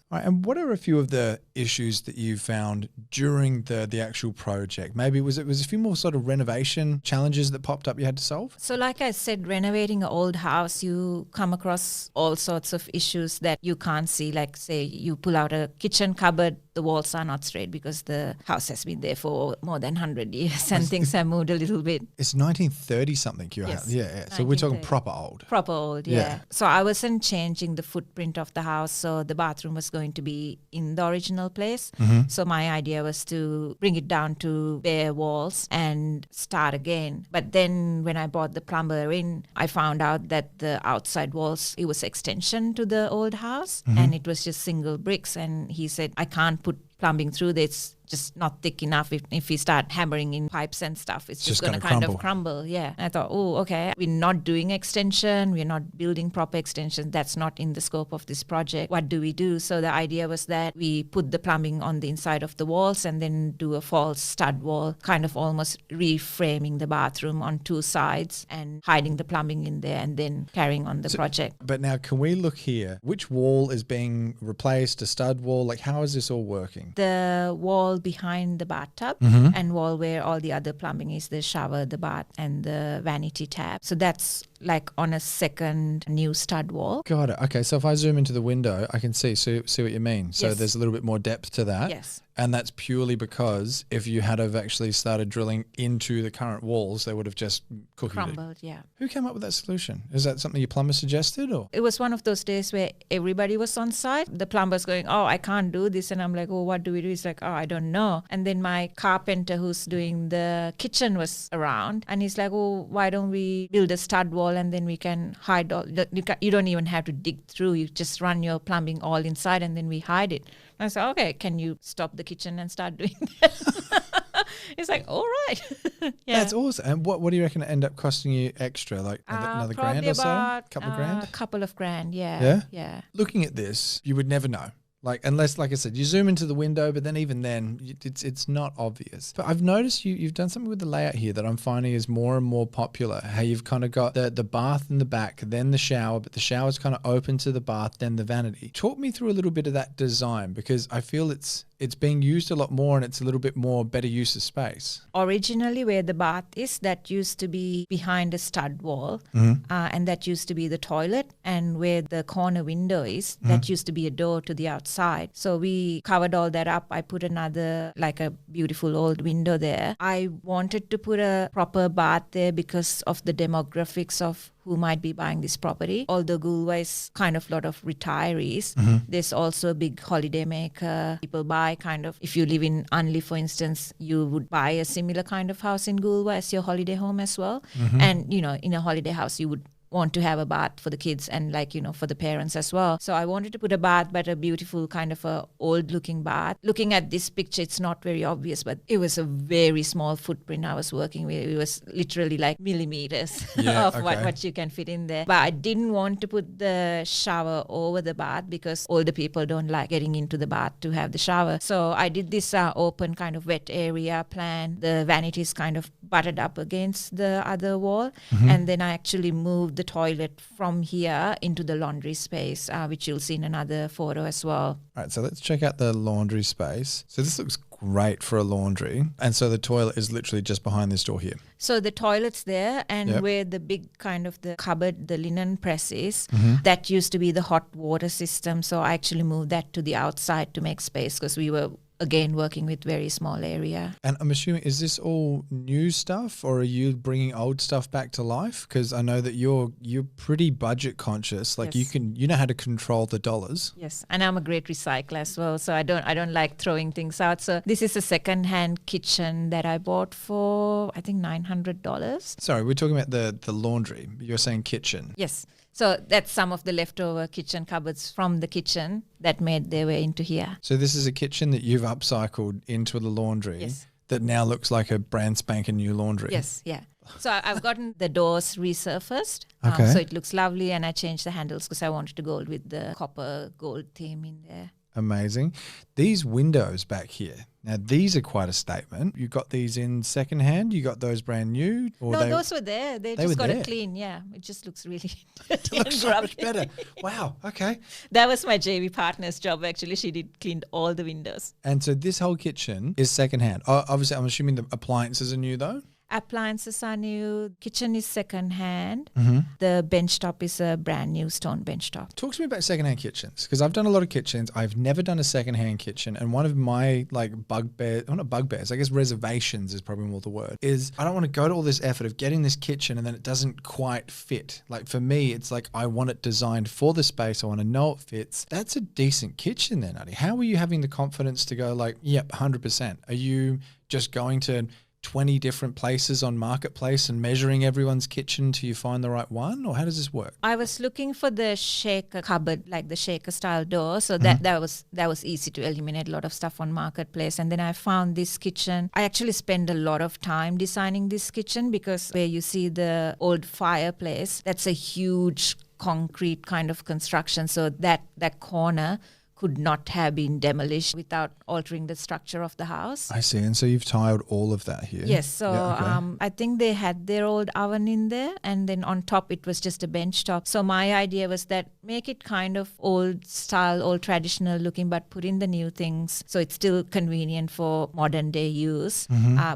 S1: Right, and what are a few of the issues that you found during the actual project? Maybe it was a few more sort of renovation challenges that popped up you had to solve?
S2: So like I said, renovating an old house, you come across all sorts of issues that you can't see. Like say you pull out a kitchen cupboard, the walls are not straight because the house has been there for more than 100 years and things have moved a little bit.
S1: It's 1930 something your
S2: Yes,
S1: house. Yeah. So we're talking
S2: 1930.
S1: proper old.
S2: Proper old, yeah. So I wasn't changing the footprint of the house. So the bathroom was going to be in the original place. So my idea was to bring it down to bare walls and start again. But then when I brought the plumber in, I found out that the outside walls, it was extension to the old house and it was just single bricks. And he said, I can't put plumbing through this. Just not thick enough. If we start hammering in pipes and stuff, it's just going to kind of crumble. Yeah. And I thought, oh, okay, we're not doing extension. We're not building proper extension. That's not in the scope of this project. What do we do? So the idea was that we put the plumbing on the inside of the walls and then do a false stud wall, kind of almost reframing the bathroom on two sides and hiding the plumbing in there and then carrying on the project.
S1: But now can we look here? Which wall is being replaced? A stud wall? Like how is this all working?
S2: The wall behind the bathtub and wall where all the other plumbing is, the shower, the bath and the vanity tab. So that's like on a second new stud wall.
S1: Got it. Okay, so if I zoom into the window, I can see what you mean. So
S2: Yes.
S1: there's a little bit more depth to that.
S2: Yes.
S1: And that's purely because if you had have actually started drilling into the current walls, they would have just cookied it.
S2: Crumbled, yeah.
S1: Who came up with that solution? Is that something your plumber suggested or?
S2: It was one of those days where everybody was on site. The plumber's going, oh, I can't do this. And I'm like, oh, what do we do? He's like, oh, I don't know. And then my carpenter who's doing the kitchen was around. And he's like, oh, why don't we build a stud wall and then we can hide all. You don't even have to dig through. You just run your plumbing all inside and then we hide it. And I said, okay, can you stop the kitchen and start doing that? He's like, all right. Yeah.
S1: That's awesome. And what do you reckon it end up costing you extra? Like another grand or so? A couple of grand?
S2: A couple of grand, yeah.
S1: Yeah?
S2: Yeah.
S1: Looking at this, you would never know. Like, unless, like I said, you zoom into the window, but then even then, it's not obvious. But I've noticed you've done something with the layout here that I'm finding is more and more popular. How you've kind of got the bath in the back, then the shower, but the shower's kind of open to the bath, then the vanity. Talk me through a little bit of that design because I feel it's being used a lot more and it's a little bit more better use of space.
S2: Originally where the bath is, that used to be behind a stud wall and that used to be the toilet, and where the corner window is, that used to be a door to the outside. So we covered all that up. I put another, like a beautiful old window there. I wanted to put a proper bath there because of the demographics of who might be buying this property. Although Goolwa is kind of a lot of retirees, there's also a big holiday maker. People buy kind of, if you live in Unley, for instance, you would buy a similar kind of house in Goolwa as your holiday home as well. And, you know, in a holiday house, you would want to have a bath for the kids and like, you know, for the parents as well. So I wanted to put a bath, but a beautiful kind of a old looking bath. Looking at this picture, it's not very obvious, but it was a very small footprint I was working with. It was literally like millimeters of what you can fit in there. But I didn't want to put the shower over the bath because older people don't like getting into the bath to have the shower. So I did this open kind of wet area plan. The vanities kind of butted up against the other wall. And then I actually moved the toilet from here into the laundry space, which you'll see in another photo as well.
S1: All right, so let's check out the laundry space. So this looks great for a laundry. And so the toilet is literally just behind this door here.
S2: So the toilet's there, and where the big kind of the cupboard, the linen press is, that used to be the hot water system. So I actually moved that to the outside to make space because we were again working with very small area.
S1: And I'm assuming, is this all new stuff or are you bringing old stuff back to life? Because I know that you're pretty budget conscious. Like you know how to control the dollars.
S2: Yes, and I'm a great recycler as well, so I don't like throwing things out. So this is a second-hand kitchen that I bought for I think $900.
S1: Sorry, we're talking about the laundry. You're saying kitchen.
S2: Yes. So that's some of the leftover kitchen cupboards from the kitchen that made their way into here.
S1: So this is a kitchen that you've upcycled into the laundry.
S2: Yes.
S1: That now looks like a brand spanking new laundry.
S2: Yes, yeah. So I've gotten the doors resurfaced.
S1: Okay.
S2: So it looks lovely, and I changed the handles because I wanted to go with the copper gold theme in there.
S1: Amazing. These windows back here, now these are quite a statement. You got these in secondhand? You got those brand new? Or
S2: No, those were there. They just
S1: were
S2: got
S1: there?
S2: it clean. Yeah, it just looks really
S1: It looks so much better. Wow. Okay.
S2: That was my JV partner's job, actually. She did cleaned all the windows.
S1: And so this whole kitchen is secondhand. Obviously, I'm assuming the appliances are new though?
S2: Appliances are new. Kitchen is second hand.
S1: Mm-hmm.
S2: The bench top is a brand new stone bench top.
S1: Talk to me about secondhand kitchens, because I've done a lot of kitchens. I've never done a secondhand kitchen, and one of my bugbears, well, not bugbears, I guess reservations is probably more the word, is I don't want to go to all this effort of getting this kitchen and then it doesn't quite fit. Like for me, it's like I want it designed for the space. I want to know it fits. That's a decent kitchen then, Nady. How are you having the confidence to go like, yep, 100%? Are you just going to 20 different places on Marketplace and measuring everyone's kitchen till you find the right one? Or how does this work?
S2: I was looking for the shaker cupboard, like the shaker style door. So that was easy to eliminate a lot of stuff on Marketplace. And then I found this kitchen. I actually spent a lot of time designing this kitchen because where you see the old fireplace, that's a huge concrete kind of construction. So that corner could not have been demolished without altering the structure of the house.
S1: I see. And so you've tiled all of that here?
S2: Yes. So
S1: Yeah, okay.
S2: I think they had their old oven in there, and then on top it was just a bench top. So my idea was that make it kind of old style, old traditional looking, but put in the new things so it's still convenient for modern day use,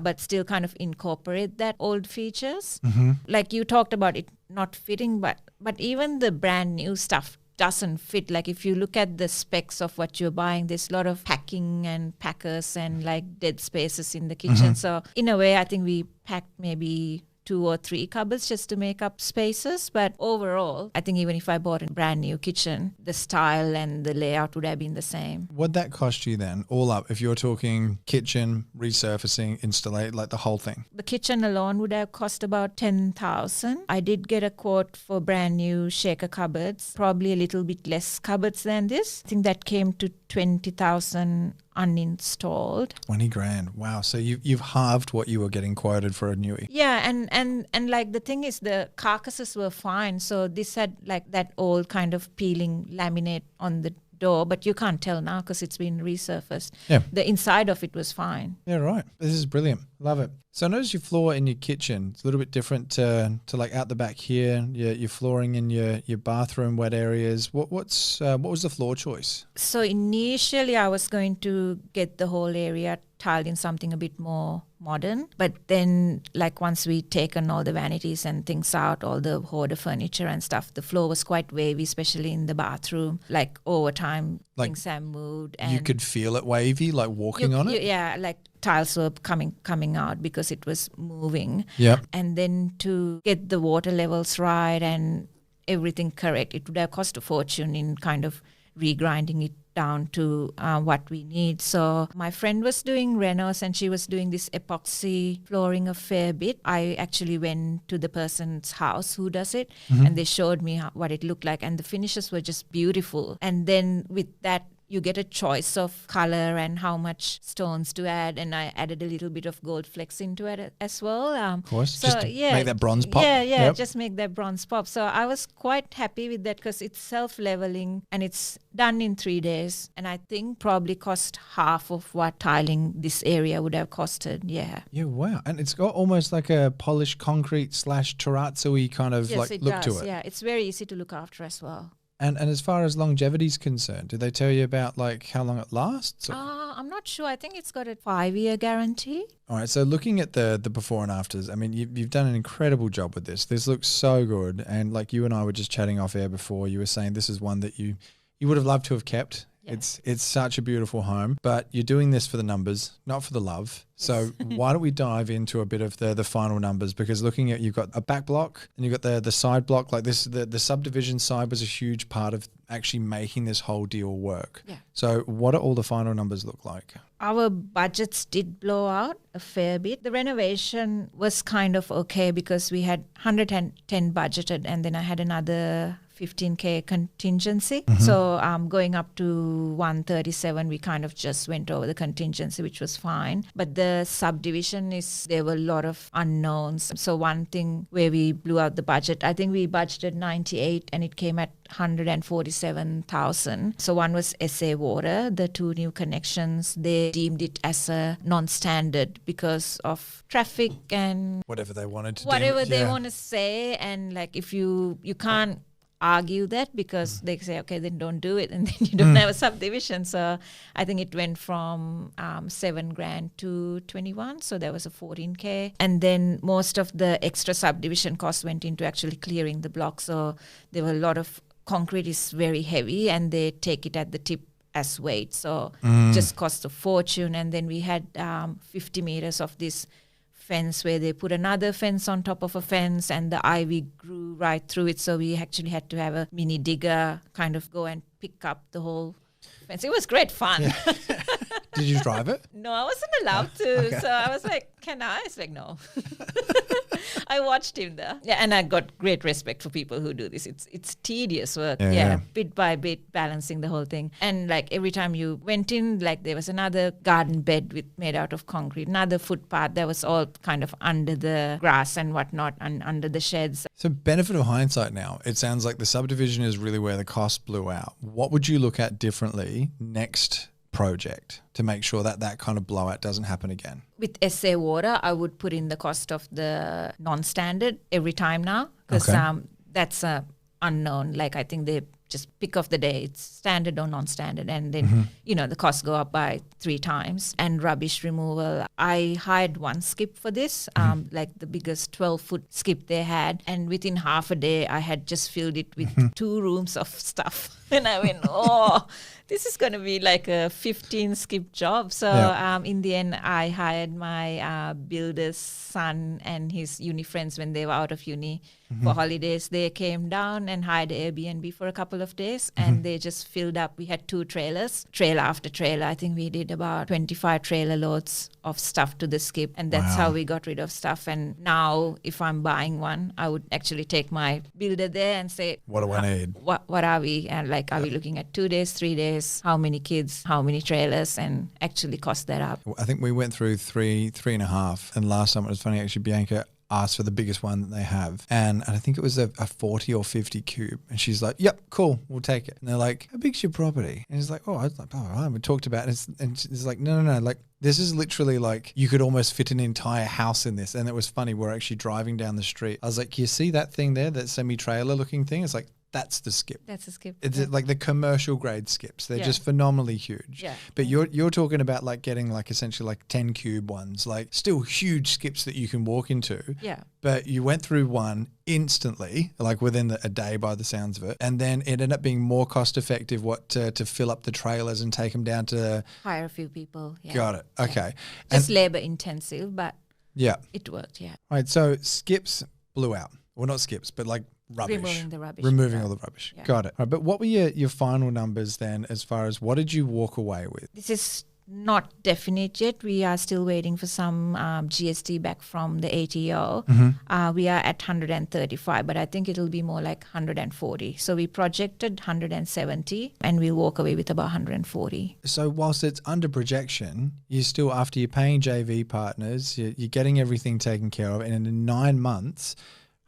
S2: but still kind of incorporate that old features. Like you talked about it not fitting, but even the brand new stuff doesn't fit. Like if you look at the specs of what you're buying, there's a lot of packing and packers and like dead spaces in the kitchen. So in a way, I think we packed maybe 2 or 3 cupboards just to make up spaces. But overall, I think even if I bought a brand new kitchen, the style and the layout would have been the same.
S1: What'd that cost you then, all up, if you're talking kitchen, resurfacing, installate, like the whole thing?
S2: The kitchen alone would have cost about 10,000. I did get a quote for brand new shaker cupboards, probably a little bit less cupboards than this. I think that came to 20,000 uninstalled.
S1: 20 grand. Wow. So you've halved what you were getting quoted for a newie.
S2: Yeah, and like the thing is the carcasses were fine. So this had like that old kind of peeling laminate on the door, but you can't tell now because it's been resurfaced.
S1: Yeah.
S2: The inside of it was fine.
S1: Yeah, right. This is brilliant. Love it. So I notice your floor in your kitchen. It's a little bit different to like out the back here. Your flooring in your bathroom wet areas. What was the floor choice?
S2: So initially I was going to get the whole area tiled in something a bit more modern. But then like once we'd taken all the vanities and things out, all the hoarder furniture and stuff, the floor was quite wavy, especially in the bathroom. Like over time,
S1: Like
S2: things have moved. And
S1: you could feel it wavy, like walking on it?
S2: Yeah, like tiles were coming out because it was moving.
S1: Yep.
S2: And then to get the water levels right and everything correct, it would have cost a fortune in kind of regrinding it down to what we need. So my friend was doing renos and she was doing this epoxy flooring a fair bit. I actually went to the person's house who does it and they showed me what it looked like, and the finishes were just beautiful. And then with that, you get a choice of color and how much stones to add, and I added a little bit of gold flecks into it as well.
S1: Of course,
S2: so,
S1: just to make that bronze pop.
S2: Yeah,
S1: Yep.
S2: just make that bronze pop. So I was quite happy with that because it's self-leveling and it's done in 3 days, and I think probably cost half of what tiling this area would have costed. Yeah.
S1: Yeah, wow. And it's got almost like a polished concrete / terrazzo-y kind of
S2: Yes,
S1: like
S2: it
S1: look
S2: does.
S1: to it.
S2: Yeah, it's very easy to look after as well.
S1: And as far as longevity is concerned, did they tell you about like how long it lasts? Or?
S2: I'm not sure. I think it's got a 5-year guarantee.
S1: All right. So looking at the before and afters, I mean, you've done an incredible job with this. This looks so good. And like you and I were just chatting off air before, you were saying this is one that you would have loved to have kept. Yeah. It's such a beautiful home, but you're doing this for the numbers, not for the love. So why don't we dive into a bit of the final numbers? Because looking at, you've got a back block and you've got the side block like this. The subdivision side was a huge part of actually making this whole deal work.
S2: Yeah.
S1: So what do all the final numbers look like?
S2: Our budgets did blow out a fair bit. The renovation was kind of okay because we had 110 budgeted, and then I had another 15K contingency. So going up to 137, we kind of just went over the contingency, which was fine. But the subdivision there were a lot of unknowns. So one thing where we blew out the budget, I think we budgeted 98 and it came at 147,000. So one was SA Water, the 2 new connections. They deemed it as a non-standard because of traffic and
S1: whatever they wanted to
S2: they want to say. And like if you can't argue that because they say, okay, then don't do it, and then you don't have a subdivision. So I think it went from $7,000 to 21, so there was a 14K, and then most of the extra subdivision costs went into actually clearing the block. So there were a lot of concrete is very heavy, and they take it at the tip as weight, so just cost a fortune. And then we had 50 meters of this fence where they put another fence on top of a fence, and the ivy grew right through it, so we actually had to have a mini digger kind of go and pick up the whole fence. It was great fun.
S1: Yeah. Did you drive it?
S2: No, I wasn't allowed to. Okay. So I was like, can I? It's like, no. I watched him there. Yeah, and I got great respect for people who do this. It's tedious work. Yeah, bit by bit, balancing the whole thing. And like every time you went in, like there was another garden bed made out of concrete, another footpath that was all kind of under the grass and whatnot, and under the sheds.
S1: So benefit of hindsight now, it sounds like the subdivision is really where the cost blew out. What would you look at differently next project to make sure that that kind of blowout doesn't happen again?
S2: With SA Water, I would put in the cost of the non-standard every time now, because that's a unknown. Like I think they just pick of the day, it's standard or non-standard, and then the costs go up by 3 times. And rubbish removal, I hired one skip for this, like the biggest 12-foot skip they had, and within half a day I had just filled it with 2 rooms of stuff. And I went, this is going to be like a 15 skip job. So in the end, I hired my builder's son and his uni friends when they were out of uni for holidays. They came down and hired Airbnb for a couple of days, and they just filled up. We had 2 trailers, trailer after trailer. I think we did about 25 trailer loads of stuff to the skip, and that's how we got rid of stuff. And now if I'm buying one, I would actually take my builder there and say,
S1: what do I need?
S2: What are we? And like, are we looking at 2 days, 3 days? How many kids? How many trailers? And actually cost that up.
S1: I think we went through 3.5. And last time it was funny, actually, Bianca asked for the biggest one that they have. And I think it was a 40 or 50 cube. And she's like, yep, cool, we'll take it. And they're like, how big's your property? And he's like, I was like, all right, we talked about it. And it's like, no, like, this is literally like, you could almost fit an entire house in this. And it was funny, we're actually driving down the street. I was like, you see that thing there, that semi-trailer looking thing? It's like, that's the skip.
S2: That's a skip.
S1: It's like the commercial grade skips. They're just phenomenally huge.
S2: Yeah.
S1: But you're talking about like getting like essentially like 10 cube ones, like still huge skips that you can walk into.
S2: Yeah.
S1: But you went through one instantly, like within a day by the sounds of it. And then it ended up being more cost effective to fill up the trailers and take them down to
S2: hire a few people. Yeah.
S1: Got it. Okay.
S2: Yeah. Just labor intensive, but it worked. Yeah.
S1: All right. So skips blew out. Well, not skips, but like rubbish. Removing all the rubbish. Yeah. Got it. All right, but what were your final numbers then, as far as what did you walk away with?
S2: This is not definite yet. We are still waiting for some GST back from the ATO. We are at 135, but I think it'll be more like 140. So we projected 170 and we'll walk away with about 140.
S1: So whilst it's under projection, you still, after you're paying JV partners, you're getting everything taken care of, and in 9 months,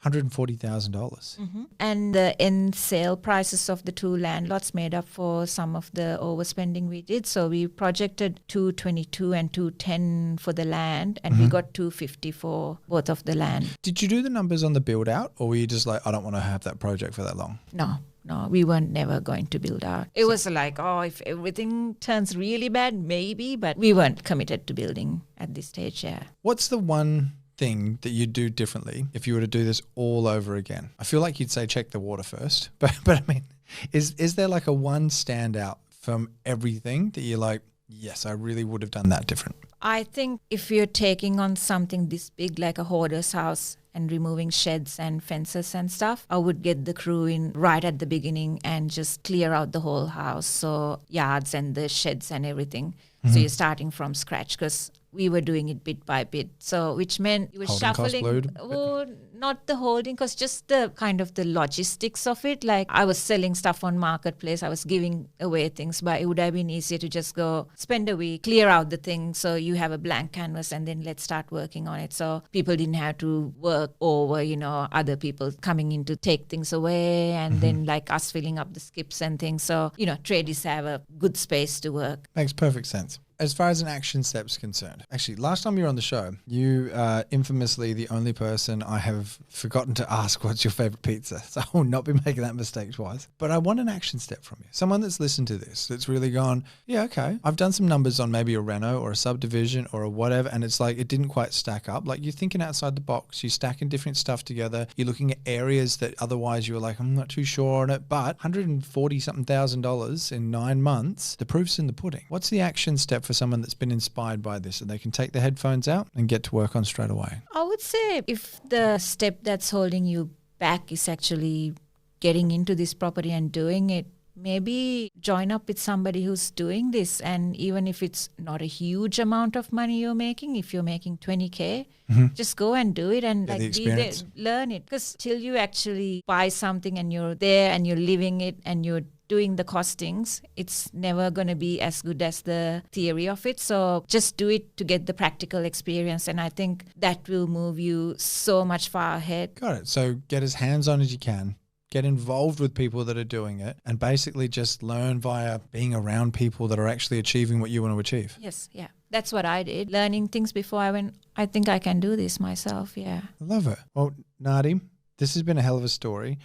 S1: $140,000.
S2: And the end sale prices of the 2 land lots made up for some of the overspending we did. So we projected 222 and 210 for the land, and we got 250 for both of the land.
S1: Did you do the numbers on the build out, or were you just like, I don't want to have that project for that long?
S2: No, we weren't never going to build out. It was like, if everything turns really bad, maybe, but we weren't committed to building at this stage. Yeah.
S1: What's the one thing that you'd do differently if you were to do this all over again? I feel like you'd say check the water first, but I mean, is there like a one standout from everything that you're like, yes, I really would have done that different?
S2: I think if you're taking on something this big, like a hoarder's house, and removing sheds and fences and stuff, I would get the crew in right at the beginning and just clear out the whole house. So yards and the sheds and everything. So you're starting from scratch, because we were doing it bit by bit. So which meant you were
S1: Holding cost
S2: shuffling.
S1: load?
S2: Oh, not the holding cost, just the kind of the logistics of it. Like I was selling stuff on marketplace. I was giving away things, but it would have been easier to just go spend a week, clear out the thing so you have a blank canvas and then let's start working on it. So people didn't have to work over, other people coming in to take things away and then like us filling up the skips and things. So, tradies have a good space to work.
S1: Makes perfect sense. As far as an action step's concerned, actually, last time you were on the show, you infamously the only person I have forgotten to ask what's your favorite pizza. So I will not be making that mistake twice. But I want an action step from you. Someone that's listened to this, that's really gone, yeah, okay, I've done some numbers on maybe a reno or a subdivision or a whatever, and it's like it didn't quite stack up. Like you're thinking outside the box, you're stacking different stuff together, you're looking at areas that otherwise you were like, I'm not too sure on it, but $140-something thousand in 9 months, the proof's in the pudding. What's the action step for someone that's been inspired by this and they can take their headphones out and get to work on straight away?
S2: I would say if the step that's holding you back is actually getting into this property and doing it, maybe join up with somebody who's doing this. And even if it's not a huge amount of money you're making, if you're making 20K, just go and do it and
S1: the
S2: be there,
S1: experience.
S2: learn it. Because till you actually buy something and you're there and you're living it and you're doing the costings, it's never going to be as good as the theory of it. So just do it to get the practical experience. And I think that will move you so much far ahead.
S1: Got it. So get as hands-on as you can. Get involved with people that are doing it and basically just learn via being around people that are actually achieving what you want to achieve.
S2: Yes, yeah. That's what I did. Learning things before I went, I think I can do this myself, yeah.
S1: I love it. Well, Nady, this has been a hell of a story.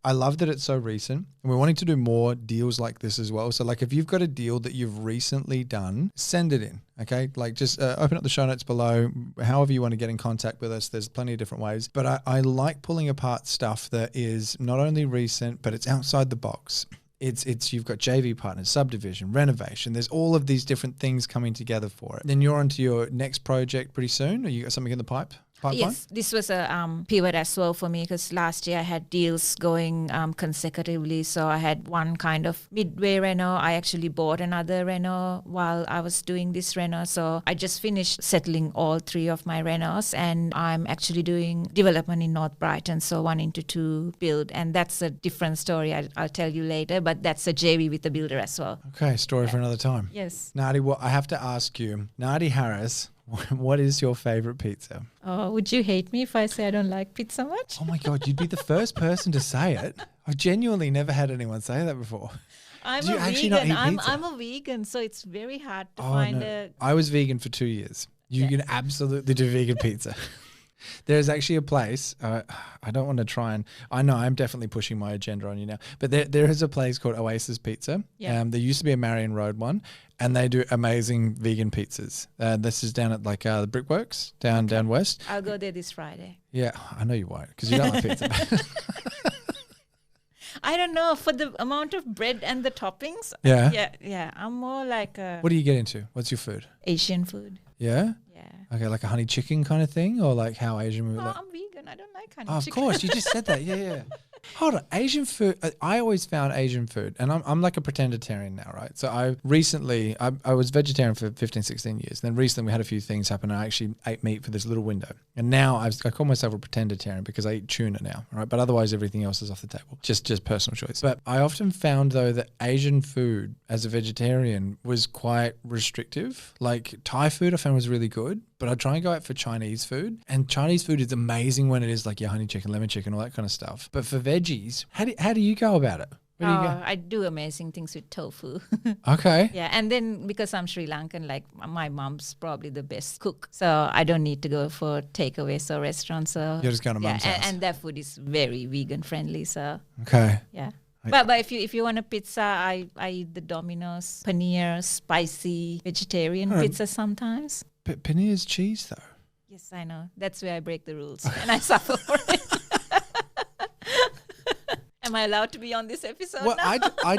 S1: I love that it's so recent and we're wanting to do more deals like this as well. So like if you've got a deal that you've recently done, send it in, okay? Like just open up the show notes below, however you want to get in contact with us. There's plenty of different ways, but I like pulling apart stuff that is not only recent, but it's outside the box. It's you've got JV partners, subdivision, renovation. There's all of these different things coming together for it. Then you're onto your next project pretty soon. Or you got something in the pipeline?
S2: Yes, this was a pivot as well for me because last year I had deals going consecutively. So I had one kind of midway reno. I actually bought another reno while I was doing this reno. So I just finished settling all 3 of my renos and I'm actually doing development in North Brighton. So 1 into 2 build. And that's a different story. I'll tell you later, but that's a JV with the builder as well.
S1: Okay, story for another time.
S2: Yes.
S1: Nady, well, I have to ask you, Nady Harris, what is your favorite pizza?
S3: Oh, would you hate me if I say I don't like pizza much?
S1: Oh my God, you'd be the first person to say it. I've genuinely never had anyone say that before.
S2: I'm
S1: Do you
S2: a
S1: actually not
S2: vegan.
S1: eat pizza?
S2: I'm a vegan, so it's very hard to find a...
S1: I was vegan for 2 years. You can absolutely do vegan pizza. There's actually a place, I don't want to try and, I know I'm definitely pushing my agenda on you now, but there is a place called Oasis Pizza.
S2: Yeah.
S1: There used to be a Marion Road one, and they do amazing vegan pizzas. This is down at like the Brickworks down west.
S2: I'll go there this Friday.
S1: Yeah, I know you won't because you don't like pizza.
S2: I don't know, for the amount of bread and the toppings.
S1: Yeah.
S2: Yeah. I'm more like a
S1: What do you get into? What's your food?
S2: Asian food.
S1: Yeah?
S2: Yeah.
S1: Okay, like a honey chicken kind of thing, or like how Asian would
S2: No,
S1: like?
S2: I'm vegan. I don't like honey
S1: Oh, of
S2: chicken.
S1: course, you just said that. Yeah. Hold on, Asian food. I always found Asian food, and I'm like a pretenditarian now, right? So I was vegetarian for 15, 16 years. Then recently we had a few things happen. And I actually ate meat for this little window, and now I call myself a pretenditarian because I eat tuna now, right? But otherwise everything else is off the table. Just personal choice. But I often found though that Asian food as a vegetarian was quite restrictive. Like Thai food I found was really good, but I try and go out for Chinese food, and Chinese food is amazing when it is like your honey chicken, lemon chicken, all that kind of stuff. But for veggies, how do you go about it? Where do you go?
S2: I do amazing things with tofu.
S1: Okay.
S2: Yeah, and then because I'm Sri Lankan, like my mom's probably the best cook, so I don't need to go for takeaways or restaurants. So
S1: You're just going to mum's house.
S2: and their food is very vegan friendly. So
S1: Okay.
S2: yeah. But if you want a pizza, I eat the Domino's paneer spicy vegetarian pizza sometimes.
S1: But paneer is cheese though.
S2: Yes, I know. That's where I break the rules and I suffer for it. Am I allowed to be on this episode
S1: Well,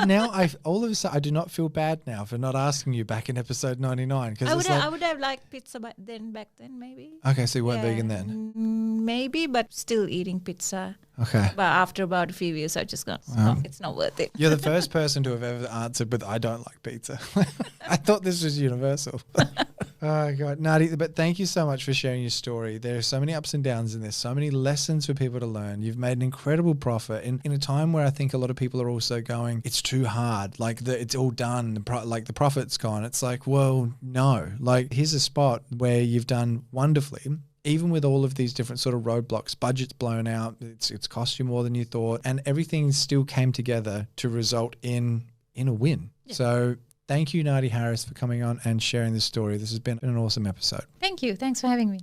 S2: now?
S1: all of a sudden I do not feel bad now for not asking you back in episode 99 because
S2: I would have liked pizza back then maybe.
S1: Okay, so you weren't vegan then.
S2: Maybe, but still eating pizza.
S1: Okay.
S2: But after about a few years, I just got, it's not worth it.
S1: You're the first person to have ever answered with I don't like pizza. I thought this was universal. Oh, God. Nady, but thank you so much for sharing your story. There are so many ups and downs in this, so many lessons for people to learn. You've made an incredible profit in a time where I think a lot of people are also going, it's too hard. Like it's all done. The profit's gone. It's like, well, no. Like here's a spot where you've done wonderfully. Even with all of these different sort of roadblocks, budget's blown out, it's cost you more than you thought, and everything still came together to result in a win. Yeah. So thank you, Nady Harris, for coming on and sharing this story. This has been an awesome episode.
S3: Thank you. Thanks for having me.